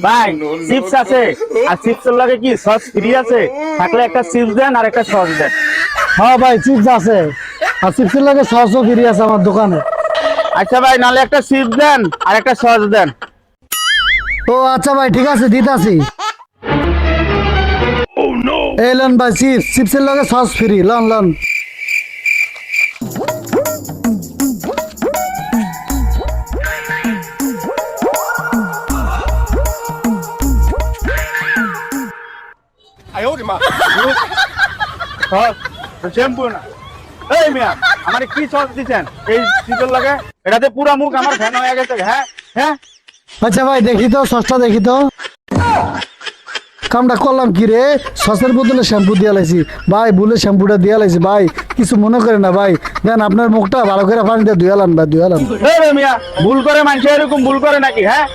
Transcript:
ভাই চিপস আছে, আর চিপসের লগে কি সস ফ্রি আছে? থাকলে একটা চিপস দেন আর একটা সস দেন। হ্যাঁ ভাই চিপস আছে, আর চিপসের লাগে সসও ফ্রি আছে আমার দোকানে। আচ্ছা ভাই, নাহলে একটা চিপস দেন আর একটা সস দেন। ও আচ্ছা ভাই ঠিক আছে দিতাছি। এই লন ভাই চিপস, চিপসের লগে sauce free, loan loan. Shampoo না, এই মিয়া আমার কি সস দিচ্ছেন এই চিপসের লগে? এটাতে পুরা মুখ আমার ফ্যান হয়ে গেছে। হ্যাঁ হ্যাঁ, আচ্ছা ভাই দেখি তো সসটা দেখি তো। কামটা করলাম কি রে, সসের বদলে শ্যাম্পু দিয়ে লাইছি ভাই, ভুলে শ্যাম্পুটা দিয়ে লাইছি ভাই, কিছু মনে করে না ভাই, দেন আপনার মুখটা ভালো করে পানিতে ধুয়ালাম ভাই, ধুয়ালাম। মিয়া ভুল করে মানুষ এরকম ভুল করে নাকি? হ্যাঁ